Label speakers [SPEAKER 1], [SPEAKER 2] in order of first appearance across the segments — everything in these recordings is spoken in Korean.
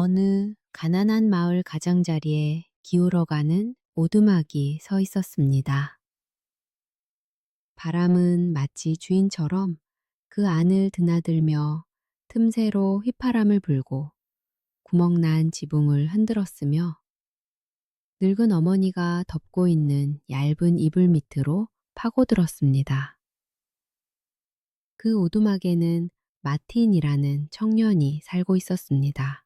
[SPEAKER 1] 어느 가난한 마을 가장자리에 기울어가는 오두막이 서 있었습니다. 바람은 마치 주인처럼 그 안을 드나들며 틈새로 휘파람을 불고 구멍난 지붕을 흔들었으며 늙은 어머니가 덮고 있는 얇은 이불 밑으로 파고들었습니다. 그 오두막에는 마틴이라는 청년이 살고 있었습니다.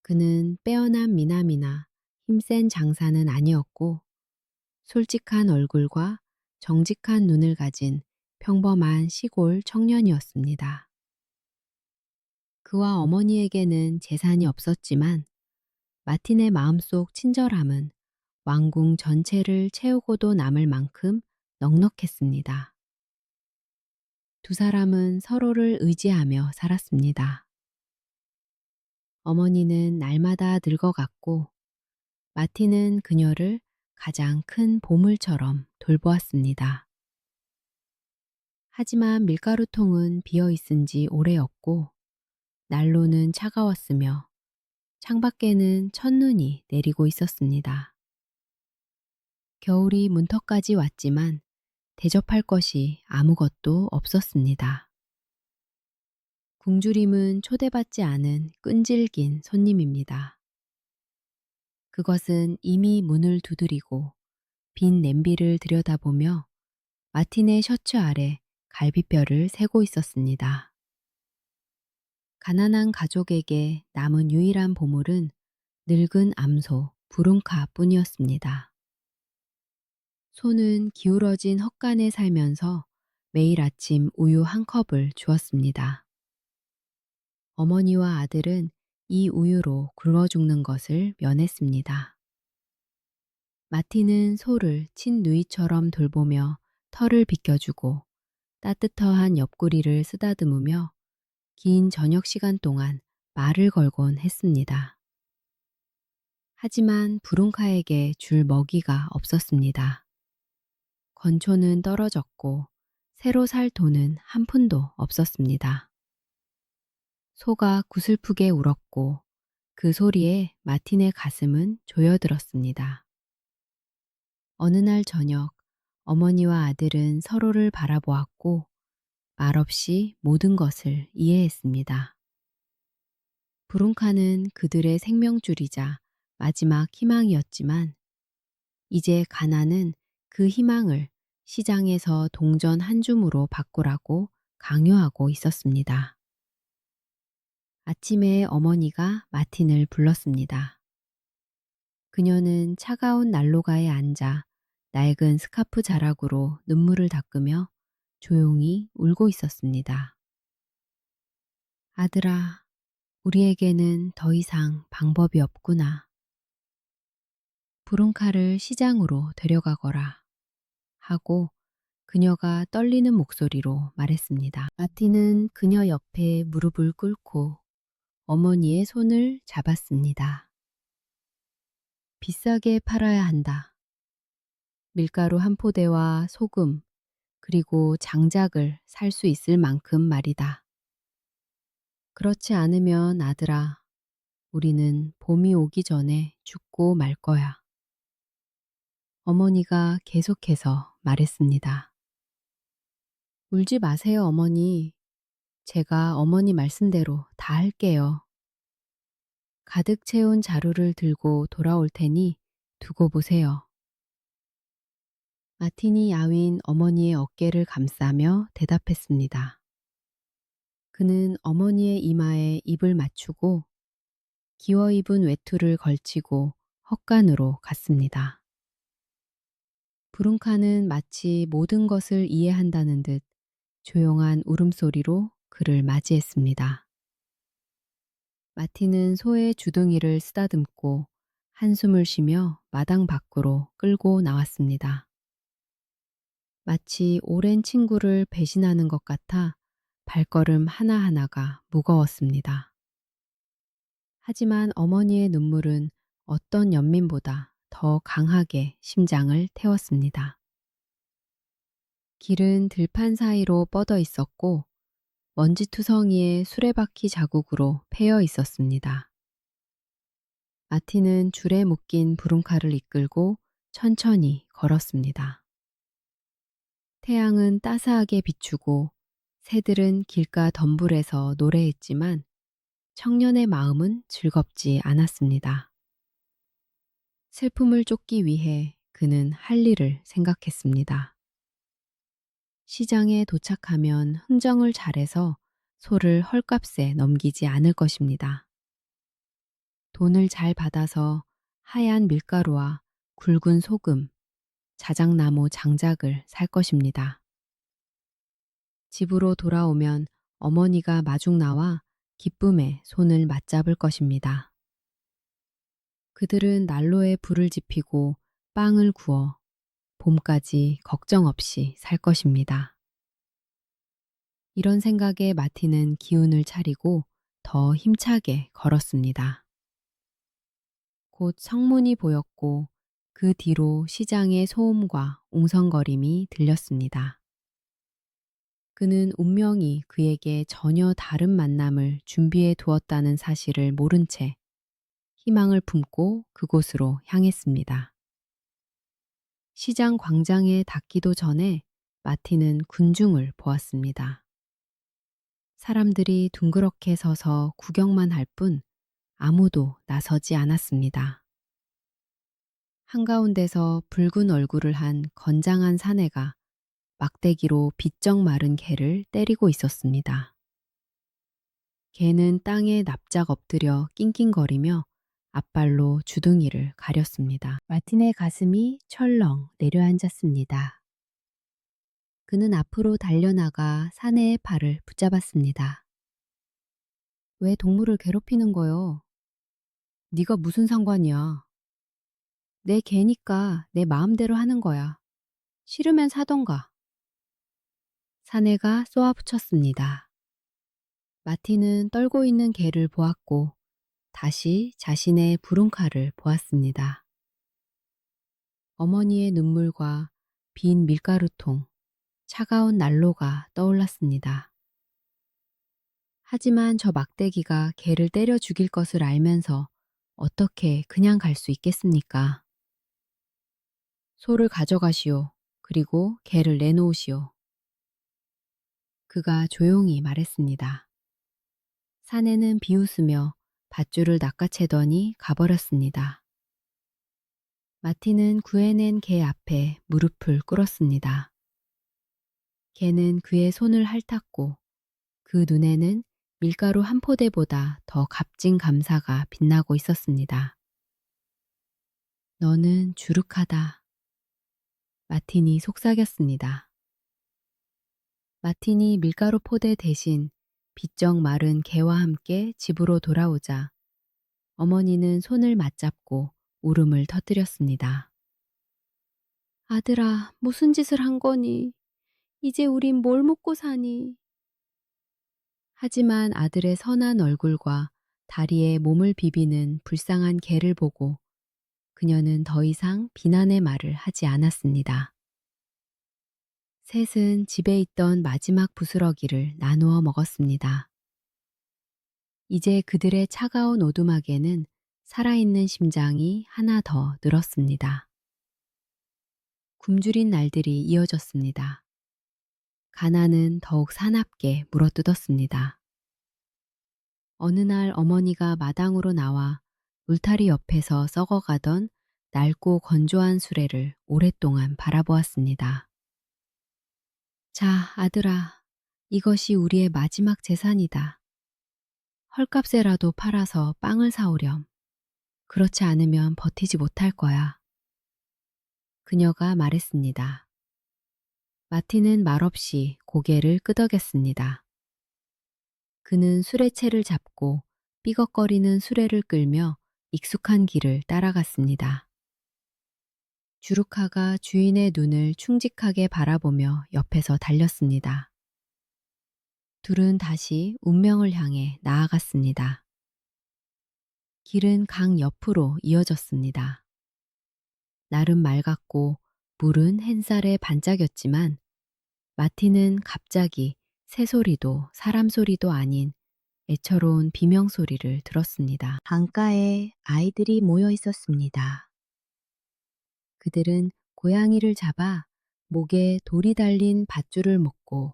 [SPEAKER 1] 그는 빼어난 미남이나 힘센 장사는 아니었고 솔직한 얼굴과 정직한 눈을 가진 평범한 시골 청년이었습니다. 그와 어머니에게는 재산이 없었지만 마틴의 마음속 친절함은 왕궁 전체를 채우고도 남을 만큼 넉넉했습니다. 두 사람은 서로를 의지하며 살았습니다. 어머니는 날마다 늙어갔고 마틴은 그녀를 가장 큰 보물처럼 돌보았습니다. 하지만 밀가루통은 비어 있은 지 오래였고 난로는 차가웠으며 창밖에는 첫눈이 내리고 있었습니다. 겨울이 문턱까지 왔지만 대접할 것이 아무것도 없었습니다. 궁주림은 초대받지 않은 끈질긴 손님입니다. 그것은 이미 문을 두드리고 빈 냄비를 들여다보며 마틴의 셔츠 아래 갈비뼈를 세고 있었습니다. 가난한 가족에게 남은 유일한 보물은 늙은 암소 부룬카 뿐이었습니다. 소는 기울어진 헛간에 살면서 매일 아침 우유 한 컵을 주었습니다. 어머니와 아들은 이 우유로 굶어 죽는 것을 면했습니다. 마틴은 소를 친누이처럼 돌보며 털을 빗겨주고 따뜻한 옆구리를 쓰다듬으며 긴 저녁 시간 동안 말을 걸곤 했습니다. 하지만 부룬카에게 줄 먹이가 없었습니다. 건초는 떨어졌고 새로 살 돈은 한 푼도 없었습니다. 소가 구슬프게 울었고 그 소리에 마틴의 가슴은 조여들었습니다. 어느 날 저녁 어머니와 아들은 서로를 바라보았고 말없이 모든 것을 이해했습니다. 부룬카는 그들의 생명줄이자 마지막 희망이었지만 이제 가난은 그 희망을 시장에서 동전 한 줌으로 바꾸라고 강요하고 있었습니다. 아침에 어머니가 마틴을 불렀습니다. 그녀는 차가운 난로가에 앉아 낡은 스카프 자락으로 눈물을 닦으며 조용히 울고 있었습니다. 아들아, 우리에게는 더 이상 방법이 없구나. 부룬카를 시장으로 데려가거라 하고 그녀가 떨리는 목소리로 말했습니다. 마틴은 그녀 옆에 무릎을 꿇고 어머니의 손을 잡았습니다. 비싸게 팔아야 한다. 밀가루 한 포대와 소금, 그리고 장작을 살 수 있을 만큼 말이다. 그렇지 않으면 아들아, 우리는 봄이 오기 전에 죽고 말 거야. 어머니가 계속해서 말했습니다. 울지 마세요, 어머니. 제가 어머니 말씀대로 다 할게요. 가득 채운 자루를 들고 돌아올 테니 두고 보세요. 마틴이 야윈 어머니의 어깨를 감싸며 대답했습니다. 그는 어머니의 이마에 입을 맞추고 기워 입은 외투를 걸치고 헛간으로 갔습니다. 부룬카는 마치 모든 것을 이해한다는 듯 조용한 울음소리로 그를 맞이했습니다. 마틴은 소의 주둥이를 쓰다듬고 한숨을 쉬며 마당 밖으로 끌고 나왔습니다. 마치 오랜 친구를 배신하는 것 같아 발걸음 하나하나가 무거웠습니다. 하지만 어머니의 눈물은 어떤 연민보다 더 강하게 심장을 태웠습니다. 길은 들판 사이로 뻗어 있었고 먼지투성이의 수레바퀴 자국으로 패여 있었습니다. 마티는 줄에 묶인 부름칼을 이끌고 천천히 걸었습니다. 태양은 따스하게 비추고 새들은 길가 덤불에서 노래했지만 청년의 마음은 즐겁지 않았습니다. 슬픔을 쫓기 위해 그는 할 일을 생각했습니다. 시장에 도착하면 흥정을 잘해서 소를 헐값에 넘기지 않을 것입니다. 돈을 잘 받아서 하얀 밀가루와 굵은 소금, 자작나무 장작을 살 것입니다. 집으로 돌아오면 어머니가 마중 나와 기쁨에 손을 맞잡을 것입니다. 그들은 난로에 불을 지피고 빵을 구워 봄까지 걱정 없이 살 것입니다. 이런 생각에 마티는 기운을 차리고 더 힘차게 걸었습니다. 곧 성문이 보였고 그 뒤로 시장의 소음과 웅성거림이 들렸습니다. 그는 운명이 그에게 전혀 다른 만남을 준비해 두었다는 사실을 모른 채 희망을 품고 그곳으로 향했습니다. 시장 광장에 닿기도 전에 마티는 군중을 보았습니다. 사람들이 둥그렇게 서서 구경만 할 뿐 아무도 나서지 않았습니다. 한가운데서 붉은 얼굴을 한 건장한 사내가 막대기로 비쩍 마른 개를 때리고 있었습니다. 개는 땅에 납작 엎드려 낑낑거리며 앞발로 주둥이를 가렸습니다. 마틴의 가슴이 철렁 내려앉았습니다. 그는 앞으로 달려나가 사내의 팔을 붙잡았습니다. 왜 동물을 괴롭히는 거요? 네가 무슨 상관이야? 내 개니까 내 마음대로 하는 거야. 싫으면 사던가. 사내가 쏘아붙였습니다. 마틴은 떨고 있는 개를 보았고 다시 자신의 부름칼을 보았습니다. 어머니의 눈물과 빈 밀가루통, 차가운 난로가 떠올랐습니다. 하지만 저 막대기가 개를 때려 죽일 것을 알면서 어떻게 그냥 갈 수 있겠습니까? 소를 가져가시오. 그리고 개를 내놓으시오. 그가 조용히 말했습니다. 사내는 비웃으며 밧줄을 낚아채더니 가버렸습니다. 마티는 구해낸 개 앞에 무릎을 꿇었습니다. 개는 그의 손을 핥았고 그 눈에는 밀가루 한 포대보다 더 값진 감사가 빛나고 있었습니다. 너는 주룩하다. 마틴이 속삭였습니다. 마틴이 밀가루 포대 대신 비쩍 마른 개와 함께 집으로 돌아오자 어머니는 손을 맞잡고 울음을 터뜨렸습니다. 아들아, 무슨 짓을 한 거니? 이제 우린 뭘 먹고 사니? 하지만 아들의 선한 얼굴과 다리에 몸을 비비는 불쌍한 개를 보고 그녀는 더 이상 비난의 말을 하지 않았습니다. 셋은 집에 있던 마지막 부스러기를 나누어 먹었습니다. 이제 그들의 차가운 오두막에는 살아있는 심장이 하나 더 늘었습니다. 굶주린 날들이 이어졌습니다. 가난은 더욱 사납게 물어뜯었습니다. 어느 날 어머니가 마당으로 나와 울타리 옆에서 썩어가던 낡고 건조한 수레를 오랫동안 바라보았습니다. 자, 아들아, 이것이 우리의 마지막 재산이다. 헐값에라도 팔아서 빵을 사오렴. 그렇지 않으면 버티지 못할 거야. 그녀가 말했습니다. 마틴은 말없이 고개를 끄덕였습니다. 그는 수레채를 잡고 삐걱거리는 수레를 끌며 익숙한 길을 따라갔습니다. 주루카가 주인의 눈을 충직하게 바라보며 옆에서 달렸습니다. 둘은 다시 운명을 향해 나아갔습니다. 길은 강 옆으로 이어졌습니다. 날은 맑았고 물은 햇살에 반짝였지만 마틴은 갑자기 새소리도 사람 소리도 아닌 애처로운 비명 소리를 들었습니다. 강가에 아이들이 모여 있었습니다. 그들은 고양이를 잡아 목에 돌이 달린 밧줄을 묶고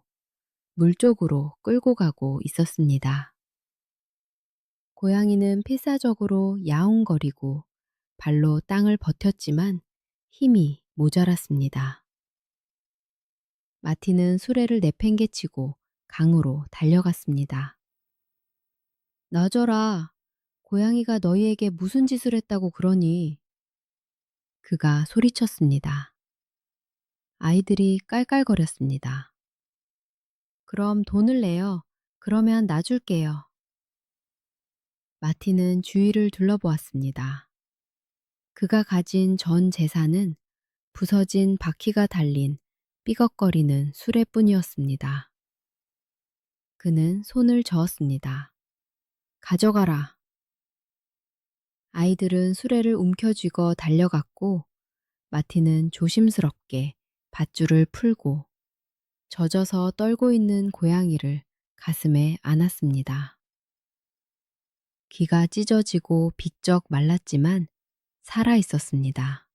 [SPEAKER 1] 물 쪽으로 끌고 가고 있었습니다. 고양이는 필사적으로 야옹거리고 발로 땅을 버텼지만 힘이 모자랐습니다. 마티는 수레를 내팽개치고 강으로 달려갔습니다. 놔줘라. 고양이가 너희에게 무슨 짓을 했다고 그러니? 그가 소리쳤습니다. 아이들이 깔깔거렸습니다. 그럼 돈을 내요. 그러면 놔줄게요. 마티는 주위를 둘러보았습니다. 그가 가진 전 재산은 부서진 바퀴가 달린 삐걱거리는 수레뿐이었습니다. 그는 손을 저었습니다. 가져가라. 아이들은 수레를 움켜쥐고 달려갔고 마티는 조심스럽게 밧줄을 풀고 젖어서 떨고 있는 고양이를 가슴에 안았습니다. 귀가 찢어지고 비쩍 말랐지만 살아 있었습니다.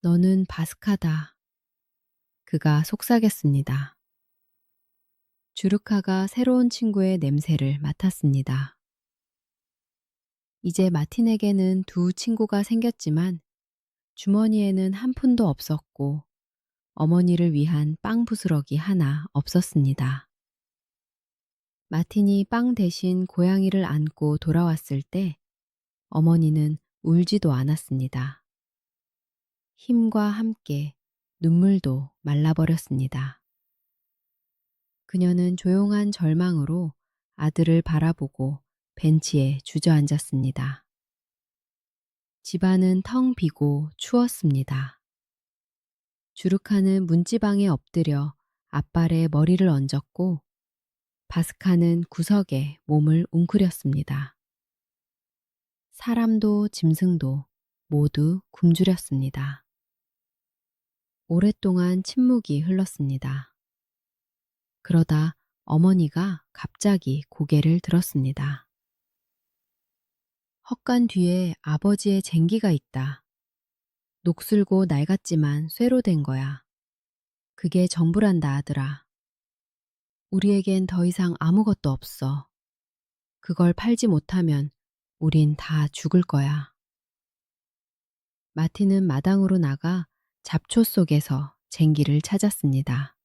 [SPEAKER 1] 너는 바스카다. 그가 속삭였습니다. 주르카가 새로운 친구의 냄새를 맡았습니다. 이제 마틴에게는 두 친구가 생겼지만 주머니에는 한 푼도 없었고 어머니를 위한 빵 부스러기 하나 없었습니다. 마틴이 빵 대신 고양이를 안고 돌아왔을 때 어머니는 울지도 않았습니다. 힘과 함께 눈물도 말라버렸습니다. 그녀는 조용한 절망으로 아들을 바라보고 벤치에 주저앉았습니다. 집안은 텅 비고 추웠습니다. 주르카는 문지방에 엎드려 앞발에 머리를 얹었고 바스카는 구석에 몸을 웅크렸습니다. 사람도 짐승도 모두 굶주렸습니다. 오랫동안 침묵이 흘렀습니다. 그러다 어머니가 갑자기 고개를 들었습니다. 헛간 뒤에 아버지의 쟁기가 있다. 녹슬고 낡았지만 쇠로 된 거야. 그게 전부란다 아들아. 우리에겐 더 이상 아무것도 없어. 그걸 팔지 못하면 우린 다 죽을 거야. 마티는 마당으로 나가 잡초 속에서 쟁기를 찾았습니다.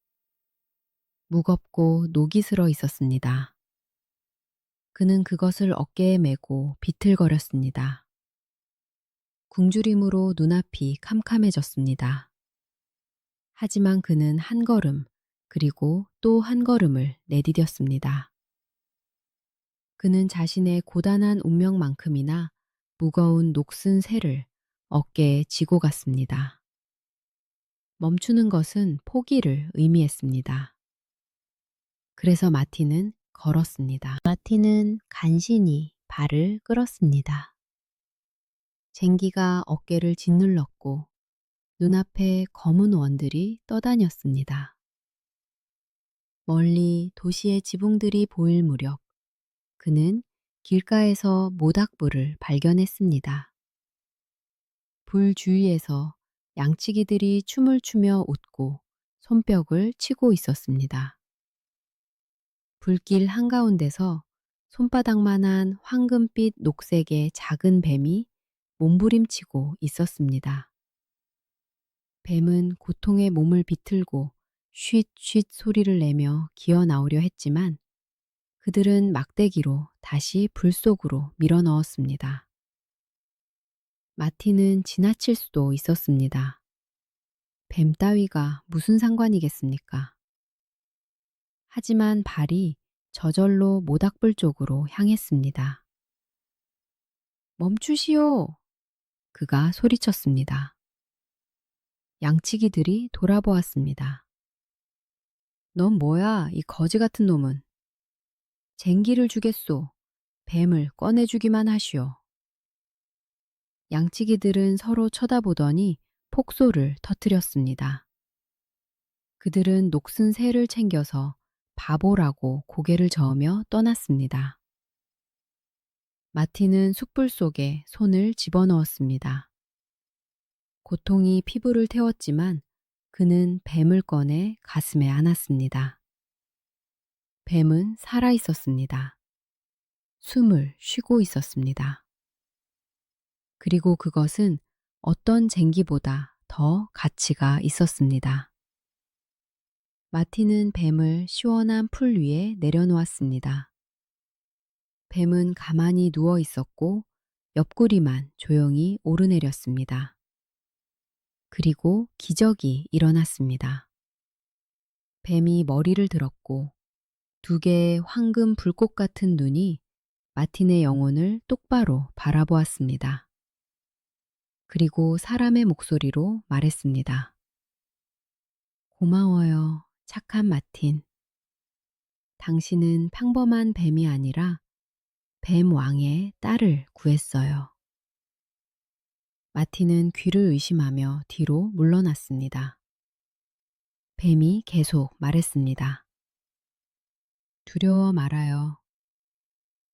[SPEAKER 1] 무겁고 녹이 슬어 있었습니다. 그는 그것을 어깨에 메고 비틀거렸습니다. 굶주림으로 눈앞이 캄캄해졌습니다. 하지만 그는 한 걸음 그리고 또 한 걸음을 내디뎠습니다. 그는 자신의 고단한 운명만큼이나 무거운 녹슨 새를 어깨에 지고 갔습니다. 멈추는 것은 포기를 의미했습니다. 그래서 마티는 걸었습니다. 마티는 간신히 발을 끌었습니다. 쟁기가 어깨를 짓눌렀고 눈앞에 검은 원들이 떠다녔습니다. 멀리 도시의 지붕들이 보일 무렵 그는 길가에서 모닥불을 발견했습니다. 불 주위에서 양치기들이 춤을 추며 웃고 손뼉을 치고 있었습니다. 불길 한가운데서 손바닥만한 황금빛 녹색의 작은 뱀이 몸부림치고 있었습니다. 뱀은 고통에 몸을 비틀고 쉿쉿 소리를 내며 기어 나오려 했지만 그들은 막대기로 다시 불 속으로 밀어 넣었습니다. 마티는 지나칠 수도 있었습니다. 뱀 따위가 무슨 상관이겠습니까? 하지만 발이 저절로 모닥불 쪽으로 향했습니다. 멈추시오! 그가 소리쳤습니다. 양치기들이 돌아보았습니다. 넌 뭐야, 이 거지 같은 놈은. 쟁기를 주겠소. 뱀을 꺼내주기만 하시오. 양치기들은 서로 쳐다보더니 폭소를 터뜨렸습니다. 그들은 녹슨 새를 챙겨서 바보라고 고개를 저으며 떠났습니다. 마틴은 숯불 속에 손을 집어넣었습니다. 고통이 피부를 태웠지만 그는 뱀을 꺼내 가슴에 안았습니다. 뱀은 살아 있었습니다. 숨을 쉬고 있었습니다. 그리고 그것은 어떤 쟁기보다 더 가치가 있었습니다. 마틴은 뱀을 시원한 풀 위에 내려놓았습니다. 뱀은 가만히 누워 있었고 옆구리만 조용히 오르내렸습니다. 그리고 기적이 일어났습니다. 뱀이 머리를 들었고 두 개의 황금 불꽃 같은 눈이 마틴의 영혼을 똑바로 바라보았습니다. 그리고 사람의 목소리로 말했습니다. 고마워요, 착한 마틴. 당신은 평범한 뱀이 아니라 뱀 왕의 딸을 구했어요. 마틴은 귀를 의심하며 뒤로 물러났습니다. 뱀이 계속 말했습니다. 두려워 말아요.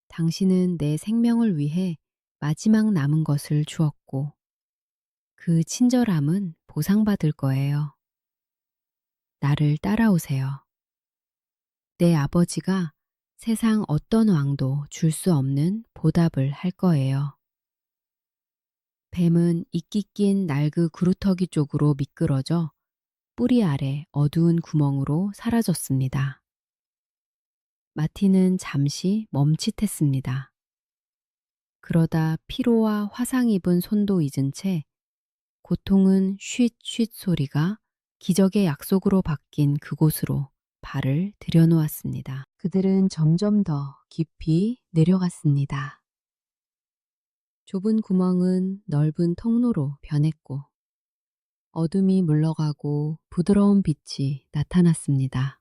[SPEAKER 1] 당신은 내 생명을 위해 마지막 남은 것을 주었고 그 친절함은 보상받을 거예요. 나를 따라오세요. 내 아버지가 세상 어떤 왕도 줄 수 없는 보답을 할 거예요. 뱀은 이끼 낀 날그 구루터기 쪽으로 미끄러져 뿌리 아래 어두운 구멍으로 사라졌습니다. 마틴은 잠시 멈칫했습니다. 그러다 피로와 화상 입은 손도 잊은 채 고통은 쉿쉿 소리가 기적의 약속으로 바뀐 그곳으로 발을 들여놓았습니다. 그들은 점점 더 깊이 내려갔습니다. 좁은 구멍은 넓은 통로로 변했고 어둠이 물러가고 부드러운 빛이 나타났습니다.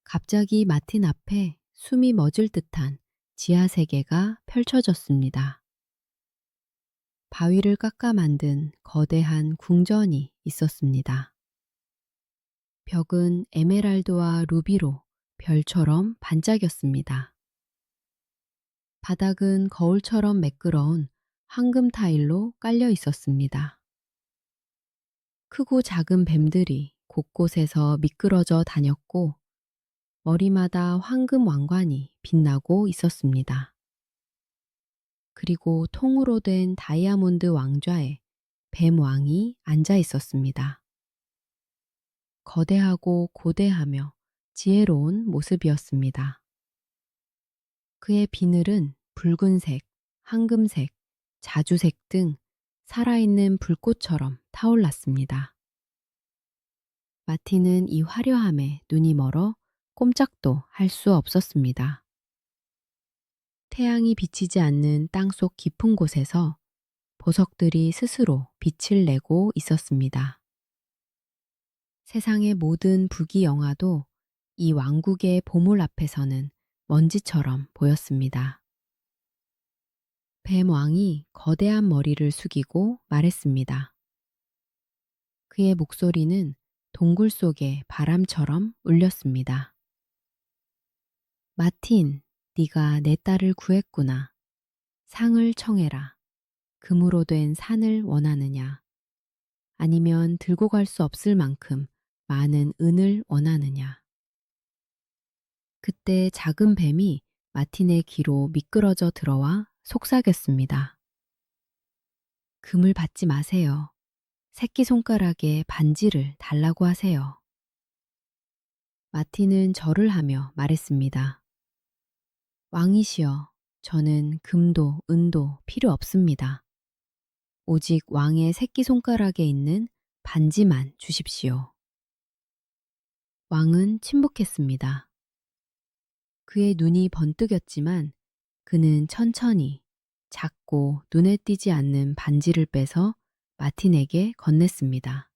[SPEAKER 1] 갑자기 마틴 앞에 숨이 멎을 듯한 지하 세계가 펼쳐졌습니다. 바위를 깎아 만든 거대한 궁전이 있었습니다. 벽은 에메랄드와 루비로 별처럼 반짝였습니다. 바닥은 거울처럼 매끄러운 황금 타일로 깔려 있었습니다. 크고 작은 뱀들이 곳곳에서 미끄러져 다녔고 머리마다 황금 왕관이 빛나고 있었습니다. 그리고 통으로 된 다이아몬드 왕좌에 뱀 왕이 앉아 있었습니다. 거대하고 고대하며 지혜로운 모습이었습니다. 그의 비늘은 붉은색, 황금색, 자주색 등 살아있는 불꽃처럼 타올랐습니다. 마틴은 이 화려함에 눈이 멀어 꼼짝도 할 수 없었습니다. 태양이 비치지 않는 땅속 깊은 곳에서 보석들이 스스로 빛을 내고 있었습니다. 세상의 모든 부귀영화도 이 왕국의 보물 앞에서는 먼지처럼 보였습니다. 뱀 왕이 거대한 머리를 숙이고 말했습니다. 그의 목소리는 동굴 속의 바람처럼 울렸습니다. 마틴, 네가 내 딸을 구했구나. 상을 청해라. 금으로 된 산을 원하느냐? 아니면 들고 갈 수 없을 만큼 많은 은을 원하느냐? 그때 작은 뱀이 마틴의 귀로 미끄러져 들어와 속삭였습니다. 금을 받지 마세요. 새끼손가락에 반지를 달라고 하세요. 마틴은 절을 하며 말했습니다. 왕이시여, 저는 금도 은도 필요 없습니다. 오직 왕의 새끼손가락에 있는 반지만 주십시오. 왕은 침묵했습니다. 그의 눈이 번뜩였지만 그는 천천히 작고 눈에 띄지 않는 반지를 빼서 마틴에게 건넸습니다.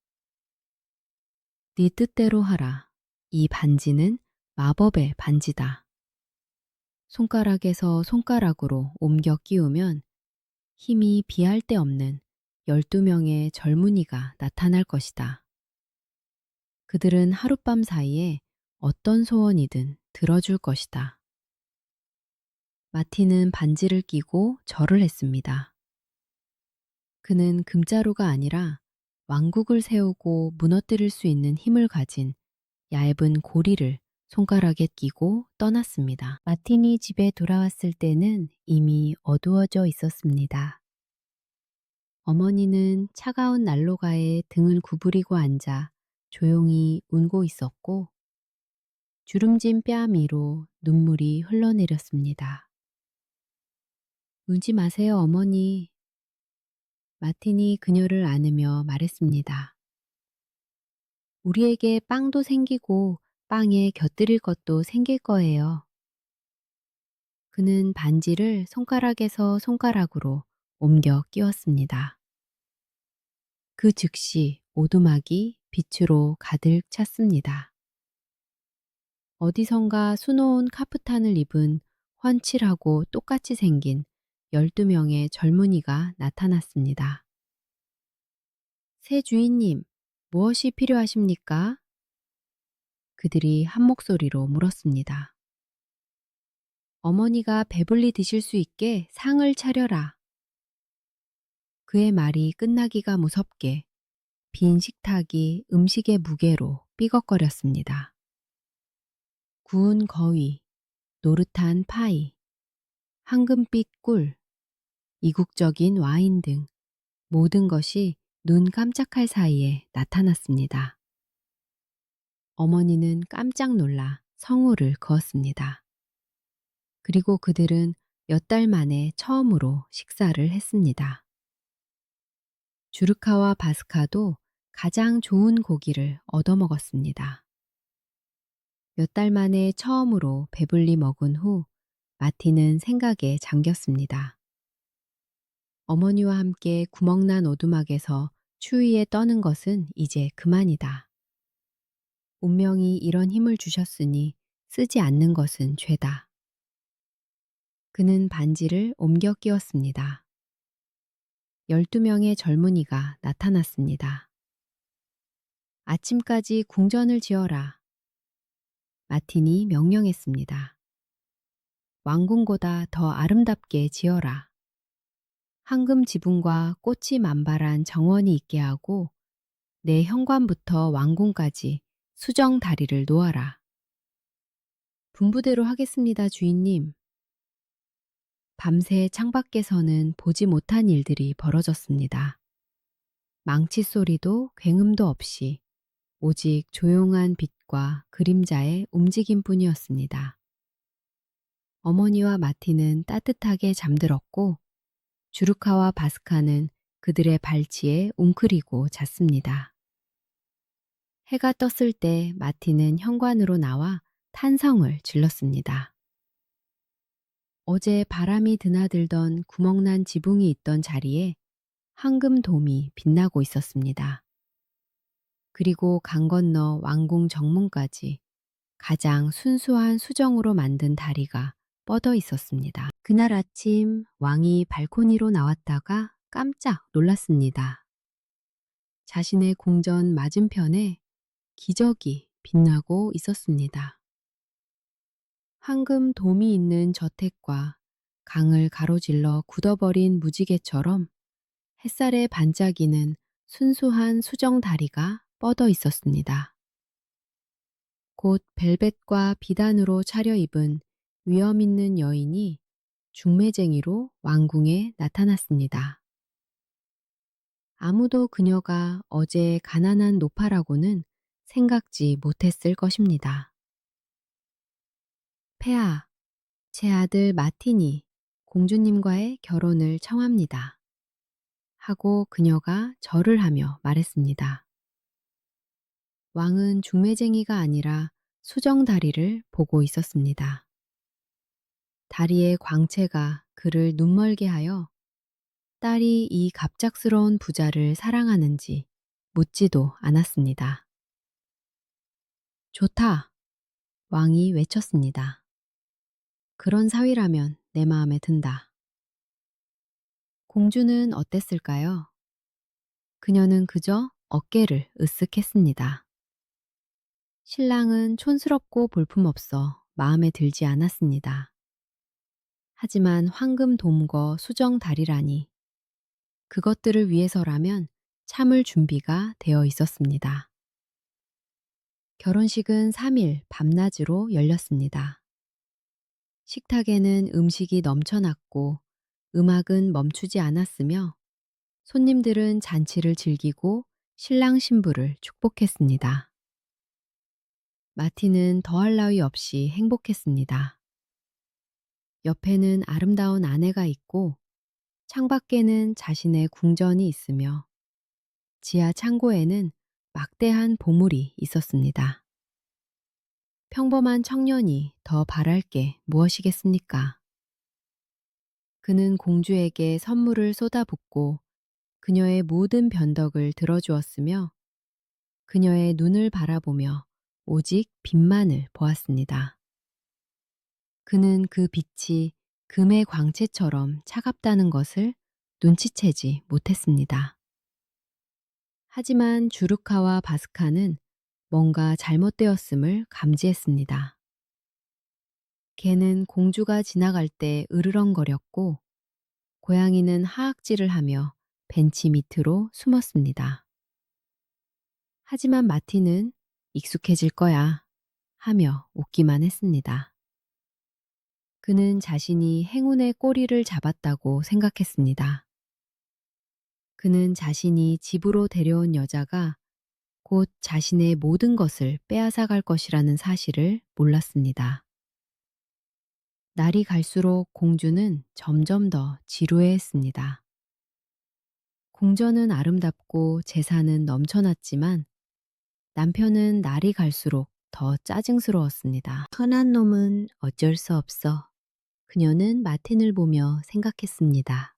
[SPEAKER 1] 네 뜻대로 하라. 이 반지는 마법의 반지다. 손가락에서 손가락으로 옮겨 끼우면 힘이 비할 데 없는 12명의 젊은이가 나타날 것이다. 그들은 하룻밤 사이에 어떤 소원이든 들어줄 것이다. 마틴은 반지를 끼고 절을 했습니다. 그는 금자루가 아니라 왕국을 세우고 무너뜨릴 수 있는 힘을 가진 얇은 고리를 손가락에 끼고 떠났습니다. 마틴이 집에 돌아왔을 때는 이미 어두워져 있었습니다. 어머니는 차가운 난로가에 등을 구부리고 앉아 조용히 울고 있었고 주름진 뺨 위로 눈물이 흘러내렸습니다. 울지 마세요, 어머니. 마틴이 그녀를 안으며 말했습니다. 우리에게 빵도 생기고 빵에 곁들일 것도 생길 거예요. 그는 반지를 손가락에서 손가락으로 옮겨 끼웠습니다. 그 즉시 오두막이 빛으로 가득 찼습니다. 어디선가 수놓은 카프탄을 입은 훤칠하고 똑같이 생긴 12명의 젊은이가 나타났습니다. 새 주인님, 무엇이 필요하십니까? 그들이 한 목소리로 물었습니다. 어머니가 배불리 드실 수 있게 상을 차려라. 그의 말이 끝나기가 무섭게 빈 식탁이 음식의 무게로 삐걱거렸습니다. 구운 거위, 노릇한 파이, 황금빛 꿀, 이국적인 와인 등 모든 것이 눈 깜짝할 사이에 나타났습니다. 어머니는 깜짝 놀라 성우를 그었습니다. 그리고 그들은 몇 달 만에 처음으로 식사를 했습니다. 주르카와 바스카도 가장 좋은 고기를 얻어먹었습니다. 몇 달 만에 처음으로 배불리 먹은 후 마틴은 생각에 잠겼습니다. 어머니와 함께 구멍난 오두막에서 추위에 떠는 것은 이제 그만이다. 운명이 이런 힘을 주셨으니 쓰지 않는 것은 죄다. 그는 반지를 옮겨 끼웠습니다. 12명의 젊은이가 나타났습니다. 아침까지 궁전을 지어라. 마틴이 명령했습니다. 왕궁보다 더 아름답게 지어라. 황금 지붕과 꽃이 만발한 정원이 있게 하고 내 현관부터 왕궁까지 수정 다리를 놓아라. 분부대로 하겠습니다, 주인님. 밤새 창밖에서는 보지 못한 일들이 벌어졌습니다. 망치 소리도 굉음도 없이 오직 조용한 빛과 그림자의 움직임뿐이었습니다. 어머니와 마틴은 따뜻하게 잠들었고 주르카와 바스카는 그들의 발치에 웅크리고 잤습니다. 해가 떴을 때 마틴은 현관으로 나와 탄성을 질렀습니다. 어제 바람이 드나들던 구멍난 지붕이 있던 자리에 황금돔이 빛나고 있었습니다. 그리고 강 건너 왕궁 정문까지 가장 순수한 수정으로 만든 다리가 뻗어 있었습니다. 그날 아침 왕이 발코니로 나왔다가 깜짝 놀랐습니다. 자신의 궁전 맞은편에 기적이 빛나고 있었습니다. 황금 돔이 있는 저택과 강을 가로질러 굳어버린 무지개처럼 햇살에 반짝이는 순수한 수정 다리가 뻗어 있었습니다. 곧 벨벳과 비단으로 차려입은 위엄 있는 여인이 중매쟁이로 왕궁에 나타났습니다. 아무도 그녀가 어제의 가난한 노파라고는 생각지 못했을 것입니다. 폐하, 제 아들 마틴이 공주님과의 결혼을 청합니다. 하고 그녀가 절을 하며 말했습니다. 왕은 중매쟁이가 아니라 수정다리를 보고 있었습니다. 다리의 광채가 그를 눈멀게 하여 딸이 이 갑작스러운 부자를 사랑하는지 묻지도 않았습니다. 좋다! 왕이 외쳤습니다. 그런 사위라면 내 마음에 든다. 공주는 어땠을까요? 그녀는 그저 어깨를 으쓱했습니다. 신랑은 촌스럽고 볼품없어 마음에 들지 않았습니다. 하지만 황금 도무거 수정 다리라니 그것들을 위해서라면 참을 준비가 되어 있었습니다. 결혼식은 3일 밤낮으로 열렸습니다. 식탁에는 음식이 넘쳐났고 음악은 멈추지 않았으며 손님들은 잔치를 즐기고 신랑 신부를 축복했습니다. 마티는 더할 나위 없이 행복했습니다. 옆에는 아름다운 아내가 있고 창밖에는 자신의 궁전이 있으며 지하 창고에는 막대한 보물이 있었습니다. 평범한 청년이 더 바랄 게 무엇이겠습니까? 그는 공주에게 선물을 쏟아붓고 그녀의 모든 변덕을 들어주었으며 그녀의 눈을 바라보며 오직 빛만을 보았습니다. 그는 그 빛이 금의 광채처럼 차갑다는 것을 눈치채지 못했습니다. 하지만 주르카와 바스카는 뭔가 잘못되었음을 감지했습니다. 개는 공주가 지나갈 때 으르렁거렸고 고양이는 하악질을 하며 벤치 밑으로 숨었습니다. 하지만 마티는 익숙해질 거야 하며 웃기만 했습니다. 그는 자신이 행운의 꼬리를 잡았다고 생각했습니다. 그는 자신이 집으로 데려온 여자가 곧 자신의 모든 것을 빼앗아 갈 것이라는 사실을 몰랐습니다. 날이 갈수록 공주는 점점 더 지루해했습니다. 궁전은 아름답고 재산은 넘쳐났지만 남편은 날이 갈수록 더 짜증스러웠습니다. 선한 놈은 어쩔 수 없어. 그녀는 마틴을 보며 생각했습니다.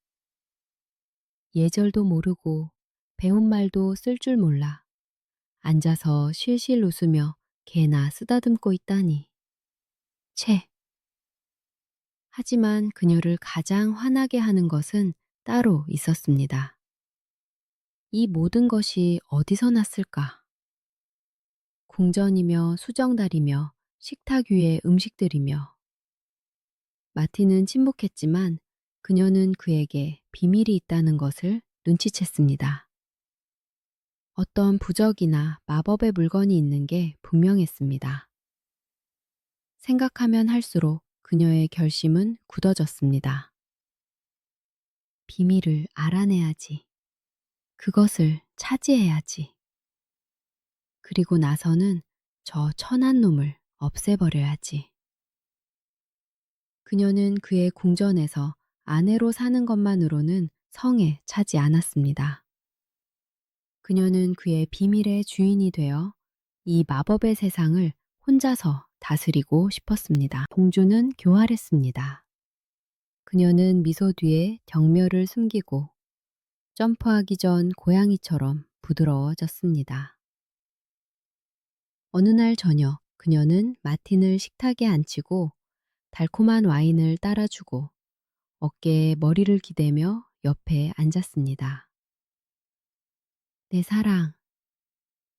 [SPEAKER 1] 예절도 모르고 배운 말도 쓸 줄 몰라. 앉아서 실실 웃으며 개나 쓰다듬고 있다니. 채. 하지만 그녀를 가장 화나게 하는 것은 따로 있었습니다. 이 모든 것이 어디서 났을까? 궁전이며 수정다리며 식탁 위의 음식들이며 마티는 침묵했지만 그녀는 그에게 비밀이 있다는 것을 눈치챘습니다. 어떤 부적이나 마법의 물건이 있는 게 분명했습니다. 생각하면 할수록 그녀의 결심은 굳어졌습니다. 비밀을 알아내야지. 그것을 차지해야지. 그리고 나서는 저 천한 놈을 없애버려야지. 그녀는 그의 궁전에서 아내로 사는 것만으로는 성에 차지 않았습니다. 그녀는 그의 비밀의 주인이 되어 이 마법의 세상을 혼자서 다스리고 싶었습니다. 공주는 교활했습니다. 그녀는 미소 뒤에 경멸을 숨기고 점프하기 전 고양이처럼 부드러워졌습니다. 어느 날 저녁 그녀는 마틴을 식탁에 앉히고 달콤한 와인을 따라주고 어깨에 머리를 기대며 옆에 앉았습니다. 내 사랑.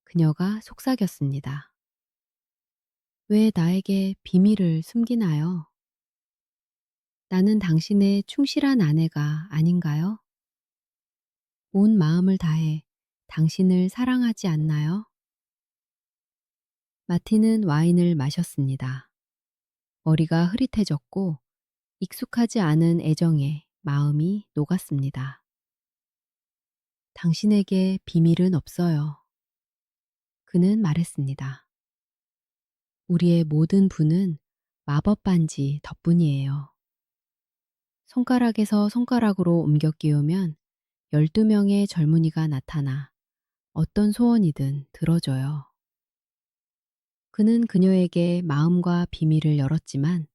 [SPEAKER 1] 그녀가 속삭였습니다. 왜 나에게 비밀을 숨기나요? 나는 당신의 충실한 아내가 아닌가요? 온 마음을 다해 당신을 사랑하지 않나요? 마틴은 와인을 마셨습니다. 머리가 흐릿해졌고 익숙하지 않은 애정에 마음이 녹았습니다. 당신에게 비밀은 없어요. 그는 말했습니다. 우리의 모든 부는 마법 반지 덕분이에요. 손가락에서 손가락으로 옮겨 끼우면 12명의 젊은이가 나타나 어떤 소원이든 들어줘요. 그는 그녀에게 마음과 비밀을 열었지만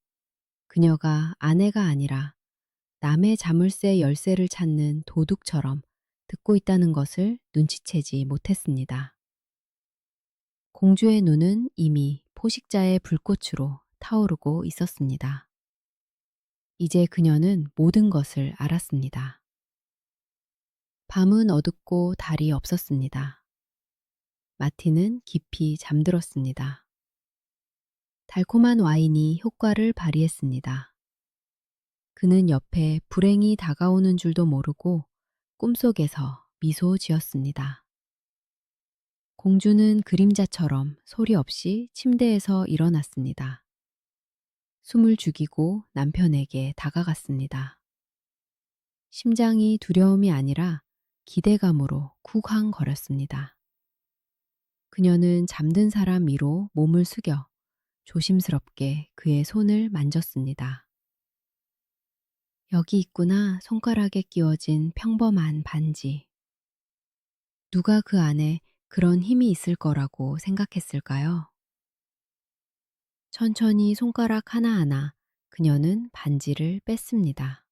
[SPEAKER 1] 그녀가 아내가 아니라 남의 자물쇠 열쇠를 찾는 도둑처럼 듣고 있다는 것을 눈치채지 못했습니다. 공주의 눈은 이미 포식자의 불꽃으로 타오르고 있었습니다. 이제 그녀는 모든 것을 알았습니다. 밤은 어둡고 달이 없었습니다. 마틴은 깊이 잠들었습니다. 달콤한 와인이 효과를 발휘했습니다. 그는 옆에 불행이 다가오는 줄도 모르고 꿈속에서 미소 지었습니다. 공주는 그림자처럼 소리 없이 침대에서 일어났습니다. 숨을 죽이고 남편에게 다가갔습니다. 심장이 두려움이 아니라 기대감으로 쿵쾅거렸습니다. 그녀는 잠든 사람 위로 몸을 숙여 조심스럽게 그의 손을 만졌습니다. 여기 있구나. 손가락에 끼워진 평범한 반지. 누가 그 안에 그런 힘이 있을 거라고 생각했을까요? 천천히 손가락 하나하나 그녀는 반지를 뺐습니다.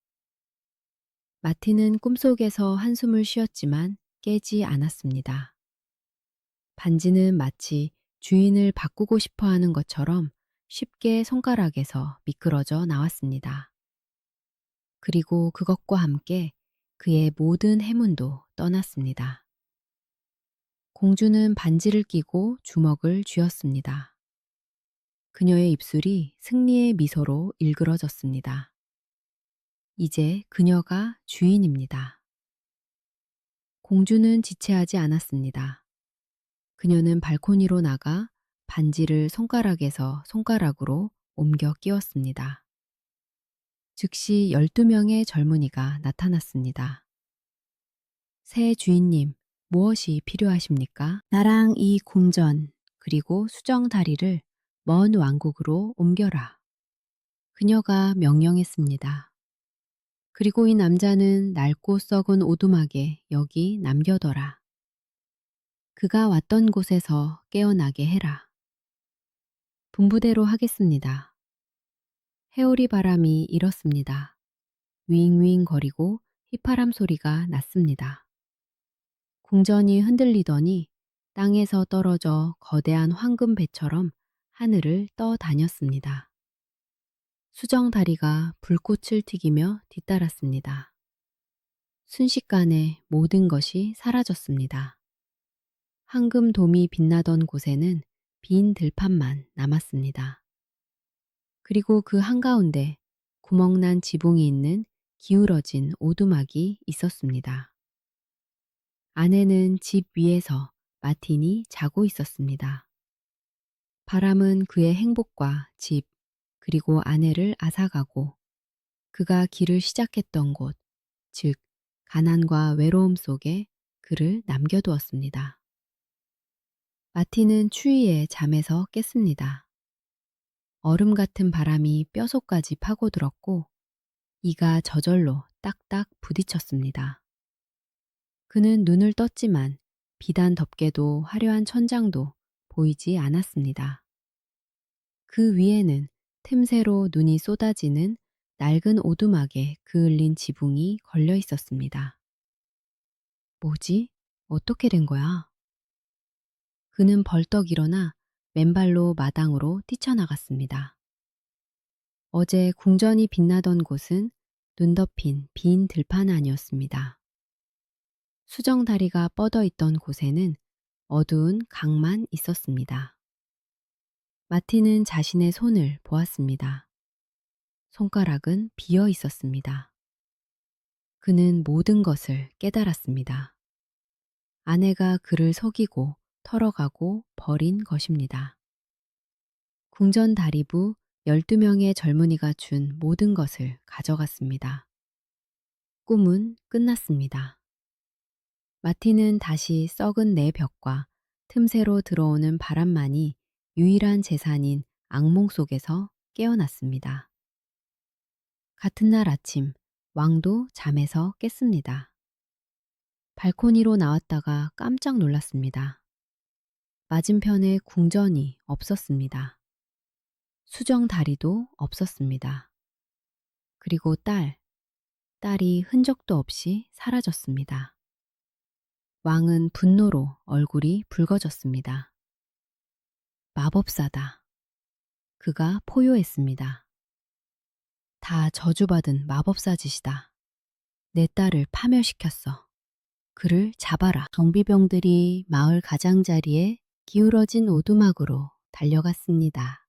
[SPEAKER 1] 마티는 꿈속에서 한숨을 쉬었지만 깨지 않았습니다. 반지는 마치 주인을 바꾸고 싶어 하는 것처럼 쉽게 손가락에서 미끄러져 나왔습니다. 그리고 그것과 함께 그의 모든 행운도 떠났습니다. 공주는 반지를 끼고 주먹을 쥐었습니다. 그녀의 입술이 승리의 미소로 일그러졌습니다. 이제 그녀가 주인입니다. 공주는 지체하지 않았습니다. 그녀는 발코니로 나가 반지를 손가락에서 손가락으로 옮겨 끼웠습니다. 즉시 12명의 젊은이가 나타났습니다. 새 주인님, 무엇이 필요하십니까? 나랑 이 궁전, 그리고 수정 다리를 먼 왕국으로 옮겨라. 그녀가 명령했습니다. 그리고 이 남자는 낡고 썩은 오두막에 여기 남겨둬라. 그가 왔던 곳에서 깨어나게 해라. 분부대로 하겠습니다. 해오리 바람이 일었습니다. 윙윙 거리고 휘파람 소리가 났습니다. 궁전이 흔들리더니 땅에서 떨어져 거대한 황금 배처럼 하늘을 떠다녔습니다. 수정 다리가 불꽃을 튀기며 뒤따랐습니다. 순식간에 모든 것이 사라졌습니다. 황금 돔이 빛나던 곳에는 빈 들판만 남았습니다. 그리고 그 한가운데 구멍난 지붕이 있는 기울어진 오두막이 있었습니다. 안에는 집 위에서 마틴이 자고 있었습니다. 바람은 그의 행복과 집, 그리고 아내를 앗아가고 그가 길을 시작했던 곳, 즉 가난과 외로움 속에 그를 남겨두었습니다. 마틴은 추위에 잠에서 깼습니다. 얼음 같은 바람이 뼛속까지 파고들었고 이가 저절로 딱딱 부딪혔습니다. 그는 눈을 떴지만 비단 덮개도 화려한 천장도 보이지 않았습니다. 그 위에는 틈새로 눈이 쏟아지는 낡은 오두막에 그을린 지붕이 걸려 있었습니다. 뭐지? 어떻게 된 거야? 그는 벌떡 일어나 맨발로 마당으로 뛰쳐나갔습니다. 어제 궁전이 빛나던 곳은 눈 덮인 빈 들판 아니었습니다. 수정다리가 뻗어 있던 곳에는 어두운 강만 있었습니다. 마틴은 자신의 손을 보았습니다. 손가락은 비어 있었습니다. 그는 모든 것을 깨달았습니다. 아내가 그를 속이고 털어가고 버린 것입니다. 궁전 다리부 12명의 젊은이가 준 모든 것을 가져갔습니다. 꿈은 끝났습니다. 마틴은 다시 썩은 내 벽과 틈새로 들어오는 바람만이 유일한 재산인 악몽 속에서 깨어났습니다. 같은 날 아침, 왕도 잠에서 깼습니다. 발코니로 나왔다가 깜짝 놀랐습니다. 맞은편에 궁전이 없었습니다. 수정 다리도 없었습니다. 그리고 딸이 흔적도 없이 사라졌습니다. 왕은 분노로 얼굴이 붉어졌습니다. 마법사다. 그가 포효했습니다. 다 저주받은 마법사 짓이다. 내 딸을 파멸시켰어. 그를 잡아라. 경비병들이 마을 가장자리에 기울어진 오두막으로 달려갔습니다.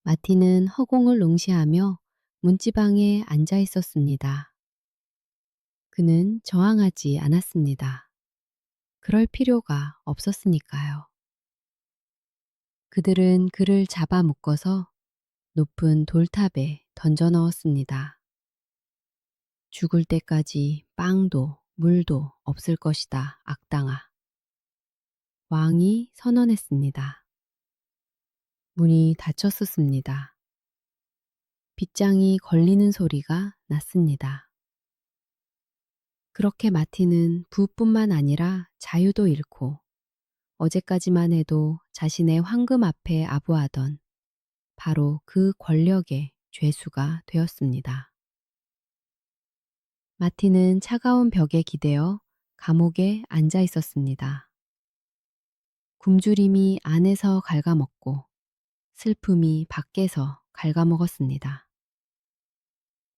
[SPEAKER 1] 마티는 허공을 응시하며 문지방에 앉아 있었습니다. 그는 저항하지 않았습니다. 그럴 필요가 없었으니까요. 그들은 그를 잡아 묶어서 높은 돌탑에 던져 넣었습니다. 죽을 때까지 빵도 물도 없을 것이다, 악당아. 왕이 선언했습니다. 문이 닫혔었습니다. 빗장이 걸리는 소리가 났습니다. 그렇게 마티는 부뿐만 아니라 자유도 잃고 어제까지만 해도 자신의 황금 앞에 아부하던 바로 그 권력의 죄수가 되었습니다. 마티는 차가운 벽에 기대어 감옥에 앉아 있었습니다. 굶주림이 안에서 갉아먹고 슬픔이 밖에서 갉아먹었습니다.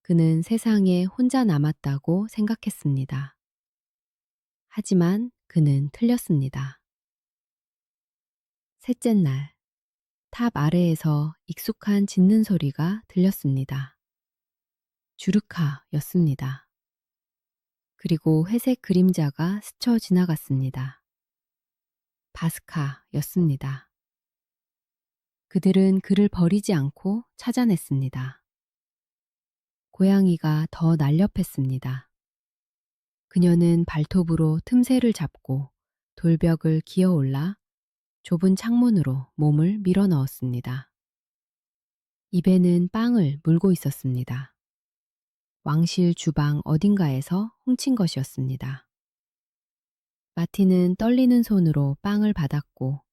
[SPEAKER 1] 그는 세상에 혼자 남았다고 생각했습니다. 하지만 그는 틀렸습니다. 셋째 날, 탑 아래에서 익숙한 짖는 소리가 들렸습니다. 주르카였습니다. 그리고 회색 그림자가 스쳐 지나갔습니다. 바스카였습니다. 그들은 그를 버리지 않고 찾아냈습니다. 고양이가 더 날렵했습니다. 그녀는 발톱으로 틈새를 잡고 돌벽을 기어올라 좁은 창문으로 몸을 밀어 넣었습니다. 입에는 빵을 물고 있었습니다. 왕실 주방 어딘가에서 훔친 것이었습니다. 마티는 떨리는 손으로 빵을 받았고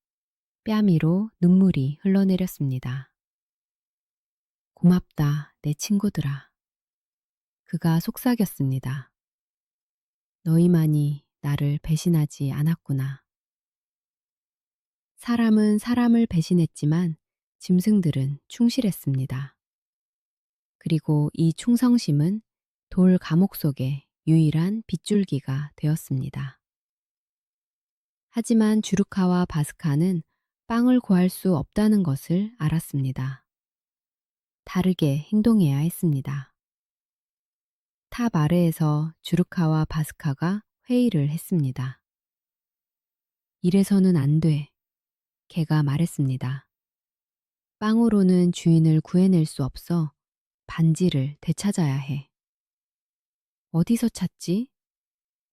[SPEAKER 1] 뺨위로 눈물이 흘러내렸습니다. 고맙다, 내 친구들아. 그가 속삭였습니다. 너희만이 나를 배신하지 않았구나. 사람은 사람을 배신했지만 짐승들은 충실했습니다. 그리고 이 충성심은 돌 감옥 속의 유일한 빗줄기가 되었습니다. 하지만 주르카와 바스카는 빵을 구할 수 없다는 것을 알았습니다. 다르게 행동해야 했습니다. 탑 아래에서 주르카와 바스카가 회의를 했습니다. 이래서는 안 돼. 개가 말했습니다. 빵으로는 주인을 구해낼 수 없어 반지를 되찾아야 해. 어디서 찾지?